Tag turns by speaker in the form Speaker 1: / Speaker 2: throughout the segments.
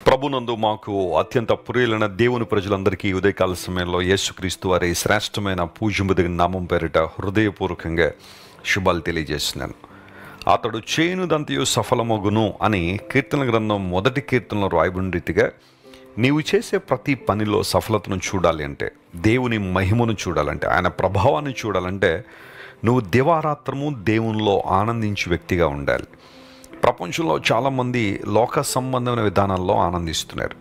Speaker 1: ప్రభునందు మాకు అత్యంత ప్రియులైన దేవుని ప్రజలందరికీ ఉదయకాల సమయంలో యేసుక్రీస్తు వారి శ్రేష్టమైన పూజ్యముదిగిన నామం పేరిట హృదయపూర్వకంగా శుభాలు తెలియజేస్తున్నాను. అతడు చేయునుదంతయు సఫలమగును అని కీర్తన గ్రంథం 1వ కీర్తనలో రాయబడిన రీతిగా నీవు చేసే ప్రతి పనిలో సఫలతను చూడాలి అంటే, దేవుని మహిమను చూడాలంటే, ఆయన ప్రభావాన్ని చూడాలంటే నువ్వు దివారాత్రము దేవునిలో ఆనందించే వ్యక్తిగా ఉండాలి. ప్రపంచంలో చాలామంది లోక సంబంధమైన విధానాల్లో ఆనందిస్తున్నారు.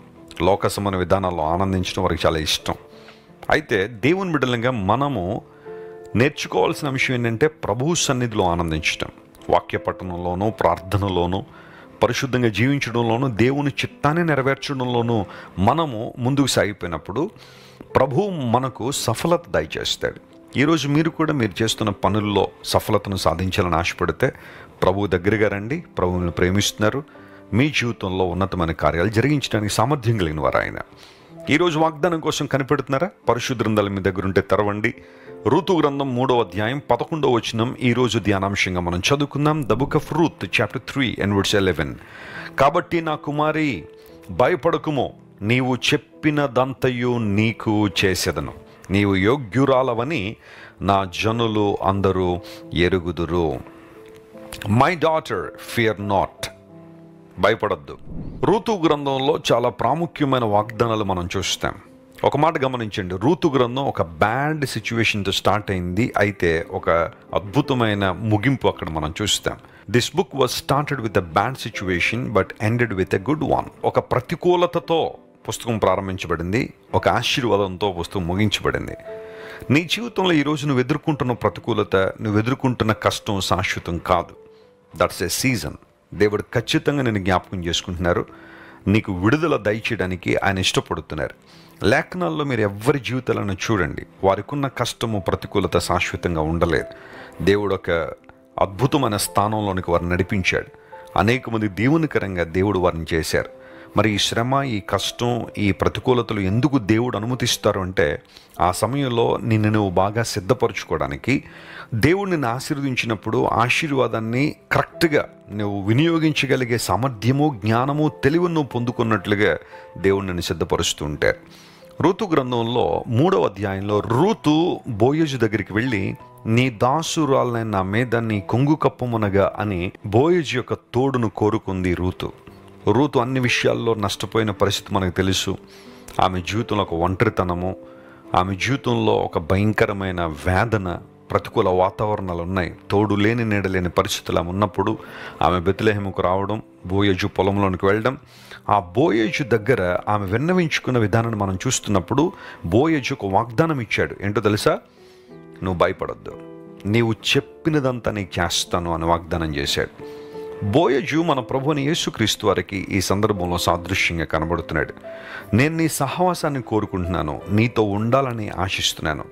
Speaker 1: లోక సంబంధ విధానాల్లో ఆనందించడం వారికి చాలా ఇష్టం. అయితే దేవుని బిడ్డలంగా మనము నేర్చుకోవాల్సిన విషయం ఏంటంటే ప్రభువు సన్నిధిలో ఆనందించడం, వాక్య పఠనంలోనూ ప్రార్థనలోనూ పరిశుద్ధంగా జీవించడంలోనూ దేవుని చిత్తాన్ని నెరవేర్చడంలోనూ మనము ముందుకు సాగిపోయినప్పుడు ప్రభువు మనకు సఫలత దయచేస్తాడు. ఈరోజు మీరు కూడా మీరు చేస్తున్న పనుల్లో సఫలతను సాధించాలని ఆశపడితే ప్రభువు దగ్గరగా రండి. ప్రభువుని ప్రేమిస్తున్నారు. మీ జీవితంలో ఉన్నతమైన కార్యాలు జరిగించడానికి సామర్థ్యం కలిగిన వారు ఆయన. ఈరోజు వాగ్దానం కోసం కనిపెడుతున్నారా? పరిశుద్ధ గ్రంథాలు మీ దగ్గర ఉంటే తెరవండి. రూతు గ్రంథం 3వ అధ్యాయం 11వ వచనం ఈరోజు ధ్యానాంశంగా మనం చదువుకుందాం. The book of Ruth chapter 3 and verse 11. కాబట్టి నా కుమారి భయపడకుమో, నీవు చెప్పినదంతయు నీకు చేసేదను, నీవు యోగ్యురాలవని నా జనులు అందరూ ఎరుగుదురు. మై డాటర్, ఫియర్ నాట్, భయపడద్దు. రూతు గ్రంథంలో చాలా ప్రాముఖ్యమైన వాగ్దానాలు మనం చూస్తాం. ఒక మాట గమనించండి, రూతు గ్రంథం ఒక బ్యాడ్ సిచ్యువేషన్తో స్టార్ట్ అయింది, అయితే ఒక అద్భుతమైన ముగింపు అక్కడ మనం చూస్తాం. This book was started with a bad situation but ended with a good one. ఒక ప్రతికూలతతో పుస్తకం ప్రారంభించబడింది, ఒక ఆశీర్వాదంతో పుస్తకం ముగించబడింది. నీ జీవితంలో ఈరోజు నువ్వు ఎదుర్కొంటున్న ప్రతికూలత, నువ్వు ఎదుర్కొంటున్న కష్టం శాశ్వతం కాదు. That's a season. దేవుడు ఖచ్చితంగా నేను జ్ఞాపకం చేసుకుంటున్నారు. నీకు విడుదల దయచేయడానికి ఆయన ఇష్టపడుతున్నారు. లేఖనాల్లో మీరు ఎవరి జీవితాలను చూడండి, వారికి ఉన్న కష్టము ప్రతికూలత శాశ్వతంగా ఉండలేదు. దేవుడు ఒక అద్భుతమైన స్థానంలోనికి వారిని నడిపించాడు. అనేక మంది దీవెనకరంగా దేవుడు వారిని చేశారు. మరి ఈ శ్రమ, ఈ కష్టం, ఈ ప్రతికూలతలు ఎందుకు దేవుడు అనుమతిస్తారు అంటే, ఆ సమయంలో నిన్ను నువ్వు బాగా సిద్ధపరచుకోవడానికి, దేవుడు నిన్ను ఆశీర్వదించినప్పుడు ఆశీర్వాదాన్ని కరెక్ట్గా నువ్వు వినియోగించగలిగే సామర్థ్యము, జ్ఞానము, తెలివిని నువ్వు పొందుకున్నట్లుగా దేవుడు నిన్ను సిద్ధపరుస్తూ ఉంటారు. రూతు గ్రంథంలో 3వ అధ్యాయంలో రూతు బోయజు దగ్గరికి వెళ్ళి, నీ దాసురాలైన నా మీద నీ కొంగు కప్పుమునగా అని బోయజు యొక్క తోడును కోరుకుంది రూతు. రూతు అన్ని విషయాల్లో నష్టపోయిన పరిస్థితి మనకు తెలుసు. ఆమె జీవితంలో ఒక ఒంటరితనము, ఆమె జీవితంలో ఒక భయంకరమైన వేదన, ప్రతికూల వాతావరణాలు ఉన్నాయి. తోడు లేని నీడలేని పరిస్థితులు ఆమె ఉన్నప్పుడు ఆమె బెత్లెహేముకు రావడం, బోయజు పొలంలోనికి వెళ్ళడం, ఆ బోయజు దగ్గర ఆమె విన్నవించుకున్న విధానాన్ని మనం చూస్తున్నప్పుడు బోయజు ఒక వాగ్దానం ఇచ్చాడు. ఏంటో తెలుసా? నువ్వు భయపడొద్దు, నీవు చెప్పినదంతా నీకు చేస్తాను అని వాగ్దానం చేశాడు. బోయజు మన ప్రభువుని యేసుక్రీస్తు వారికి ఈ సందర్భంలో సాదృశ్యంగా కనబడుతున్నాడు. నేను నీ సహవాసాన్ని కోరుకుంటున్నాను, నీతో ఉండాలని ఆశిస్తున్నాను,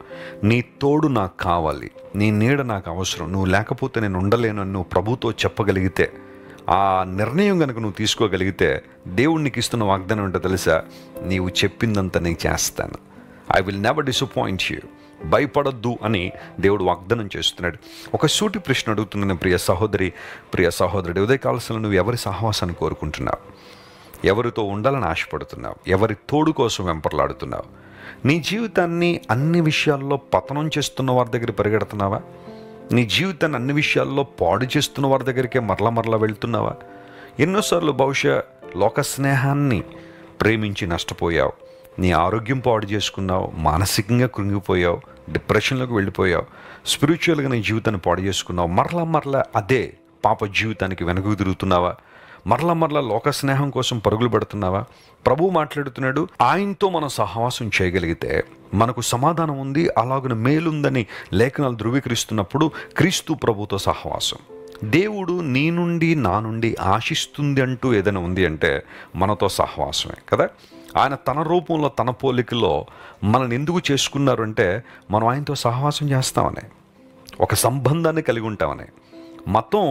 Speaker 1: నీ తోడు నాకు కావాలి, నీ నీడ నాకు అవసరం, నువ్వు లేకపోతే నేను ఉండలేను అని నువ్వు ప్రభుతో చెప్పగలిగితే, ఆ నిర్ణయం కనుక నువ్వు తీసుకోగలిగితే, దేవుడు నీకు ఇస్తున్న వాగ్దానం ఏంటో తెలుసా? నీవు చెప్పిందంతా నేను చేస్తాను. I will never disappoint you. భయపడద్దు అని దేవుడు వాగ్దానం చేస్తున్నాడు. ఒక సూటి ప్రశ్న అడుగుతున్నాను, ప్రియ సహోదరి, ప్రియ సహోదరుడు. ఉదయకాలశంలో నువ్వు ఎవరి సహవాసాన్ని కోరుకుంటున్నావు? ఎవరితో ఉండాలని ఆశపడుతున్నావు? ఎవరి తోడు కోసం వెంపర్లాడుతున్నావు? నీ జీవితాన్ని అన్ని విషయాల్లో పతనం చేస్తున్న వారి దగ్గర పరిగెడుతున్నావా? నీ జీవితాన్ని అన్ని విషయాల్లో పాడు చేస్తున్న వారి దగ్గరికే మరలా వెళ్తున్నావా? ఎన్నోసార్లు బహుశా లోక స్నేహాన్ని ప్రేమించి నష్టపోయావు, నీ ఆరోగ్యం పాడు చేసుకున్నావు, మానసికంగా కృంగిపోయావు, డిప్రెషన్లోకి వెళ్ళిపోయావు, స్పిరిచువల్గా నీ జీవితాన్ని పాడు చేసుకున్నావు. మరలా అదే పాప జీవితానికి వెనక్కి తిరుగుతున్నావా? మరలా లోక స్నేహం కోసం పరుగులు పెడుతున్నావా? ప్రభువు మాట్లాడుతున్నాడు, ఆయనతో మనం సహవాసం చేయగలిగితే మనకు సమాధానం ఉంది, అలాగున మేలుందని లేఖనాలు ధృవీకరిస్తున్నప్పుడు క్రీస్తు ప్రభుతో సహవాసం. దేవుడు నీ నుండి నా నుండి ఆశిస్తుంది అంటూ ఏదైనా ఉంది అంటే మనతో సహవాసమే కదా. ఆయన తన రూపంలో, తన పోలికలో మనల్ని ఎందుకు చేసుకున్నారు అంటే, మనం ఆయనతో సహవాసం చేస్తామని, ఒక సంబంధాన్ని కలిగి ఉంటామని. మతం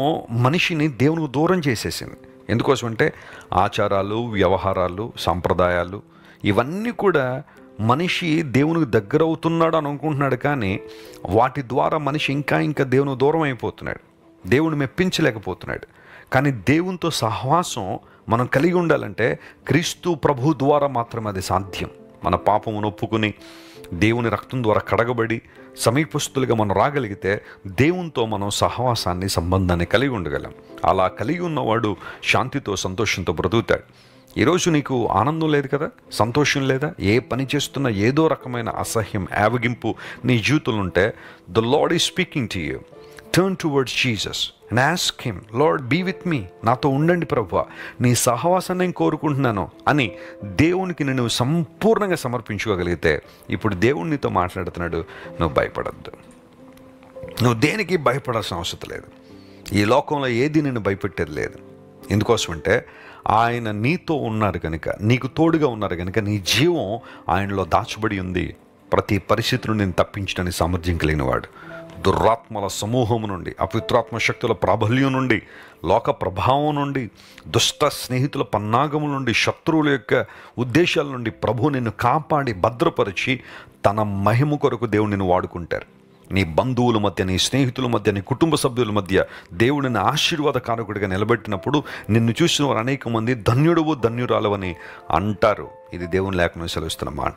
Speaker 1: మనిషిని దేవునికి దూరం చేసేసింది. ఎందుకోసం అంటే ఆచారాలు, వ్యవహారాలు, సంప్రదాయాలు ఇవన్నీ కూడా మనిషి దేవునికి దగ్గర అవుతున్నాడు అని అనుకుంటున్నాడు, కానీ వాటి ద్వారా మనిషి ఇంకా దేవునికి దూరం అయిపోతున్నాడు, దేవుని మెప్పించలేకపోతున్నాడు. కానీ దేవునితో సహవాసం మనం కలిగి ఉండాలంటే క్రీస్తు ప్రభు ద్వారా మాత్రమే అది సాధ్యం. మన పాపమును ఒప్పుకుని దేవుని రక్తం ద్వారా కడగబడి సమీపస్తులుగా మనం రాగలిగితే దేవునితో మనం సహవాసాన్ని, సంబంధాన్ని కలిగి ఉండగలం. అలా కలిగి ఉన్నవాడు శాంతితో, సంతోషంతో బ్రతుకుతాడు. ఈరోజు నీకు ఆనందం లేదు కదా, సంతోషం లేదా, ఏ పని చేస్తున్నా ఏదో రకమైన అసహ్యం, ఆవగింపు నీ జీవితంలో ఉంటే, the Lord is speaking to you. Turn towards Jesus and ask him, Lord be with me, నాతో ఉండండి ప్రభువా, నీ సహవాసాన్ని నేను కోరుకుంటున్నాను అని దేవునికి నేను సంపూర్ణంగా సమర్పించుకోగలిగితే, ఇప్పుడు దేవుడు నీతో మాట్లాడుతున్నాడు, నువ్వు భయపడద్దు. నువ్వు దేనికి భయపడాల్సిన అవసరం లేదు. ఈ లోకంలో ఏది నిన్ను భయపెట్టేది లేదు. ఎందుకోసమంటే ఆయన నీతో ఉన్నారు కనుక, నీకు తోడుగా ఉన్నారు కనుక, నీ జీవం ఆయనలో దాచబడి ఉంది. ప్రతి పరిస్థితులను నేను తప్పించడానికి సామర్థ్యం కలిగినవాడు. దురాత్మల సమూహము నుండి, అపవిత్రాత్మ శక్తుల ప్రాబల్యం నుండి, లోక ప్రభావం నుండి, దుష్ట స్నేహితుల పన్నాగముల నుండి, శత్రువుల యొక్క ఉద్దేశాల నుండి ప్రభు నిన్ను కాపాడి భద్రపరిచి తన మహిమ కొరకు దేవుడు నిన్ను వాడుకుంటారు. నీ బంధువుల మధ్య, నీ స్నేహితుల మధ్య, నీ కుటుంబ సభ్యుల మధ్య దేవుడిని ఆశీర్వాదకారకుడిగా నిలబెట్టినప్పుడు నిన్ను చూసిన వారు అనేక మంది ధన్యుడువు, ధన్యురాలవని అంటారు. ఇది దేవుని లేఖనం సెలవిస్తున్న మాట.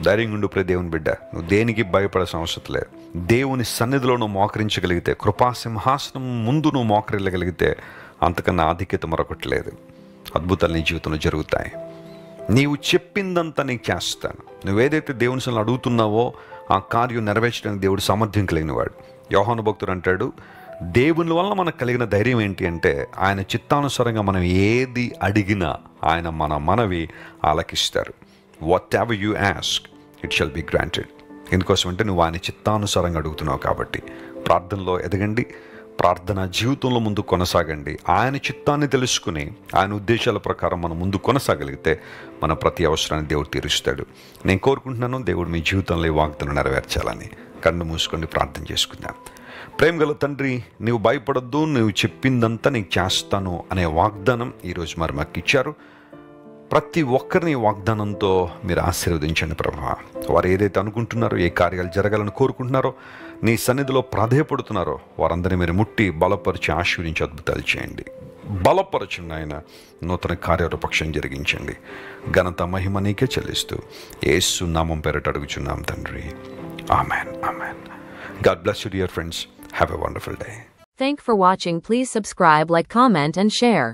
Speaker 1: ధైర్యంగా ఉండు ప్రియ దేవుని బిడ్డ, నువ్వు దేనికి భయపడాల్సిన అవసరం లేదు. దేవుని సన్నిధిలో నువ్వు మోకరించగలిగితే, కృపాసింహాసనం ముందు నువ్వు మోకరిల్లగలిగితే, అంతకన్నా ఆధిక్యత మరొకటి లేదు. అద్భుతాలు నీ జీవితంలో జరుగుతాయి. నీవు చెప్పిందంతా నీకు చేస్తాను. నువ్వేదైతే దేవుని సన్నిధిలో అడుగుతున్నావో ఆ కార్యం నెరవేర్చడానికి దేవుడు సామర్థ్యం కలిగినవాడు. యోహాను భక్తుడు అంటాడు, దేవుని వల్ల మనకు కలిగిన ధైర్యం ఏంటి అంటే, ఆయన చిత్తానుసారంగా మనం ఏది అడిగినా ఆయన మన మనవి ఆలకిస్తారు. Whatever you ask it shall be granted. ఎందుకోసమంటే నువ్వు ఆయన చిత్తానుసారంగా అడుగుతున్నావు కాబట్టి. ప్రార్థనలో ఎదగండి, ప్రార్థన జీవితంలో ముందు కొనసాగండి. ఆయన చిత్తాన్ని తెలుసుకుని ఆయన ఉద్దేశాల ప్రకారం మనం ముందు కొనసాగలిగితే మన ప్రతి అవసరాన్ని దేవుడు తీరుస్తాడు. నేను కోరుకుంటున్నాను దేవుడు మీ జీవితంలో ఈ వాగ్దానం నెరవేర్చాలని. కన్ను మూసుకొని ప్రార్థన చేసుకుందాం. ప్రేమగల తండ్రి, నీవు భయపడద్దు, నువ్వు చెప్పిందంతా నీకు చేస్తాను అనే వాగ్దానం ఈరోజు మరి మాకు ఇచ్చారు. ప్రతి ఒక్కరిని వాగ్దానంతో మీరు ఆశీర్వదించండి ప్రభువా. వారు ఏదైతే అనుకుంటున్నారో, ఏ కార్యాలు జరగాలని కోరుకుంటున్నారో, నీ సన్నిధిలో ప్రాధేయపడుతున్నారో వారందరినీ మీరు ముట్టి బలపరిచి ఆశీర్వదించి అద్భుతాలు చేయండి. బలపరచండి ఆయన, నూతన కార్యరూపక్షం జరిగించండి. ఘనత మహిమ నీకే చెల్లిస్తూ యేసు నామం పేరట అడుగుచున్నాం తండ్రి. Amen, amen. God bless you dear friends. Have a wonderful day.
Speaker 2: Thank for watching. Please subscribe, like, comment and share.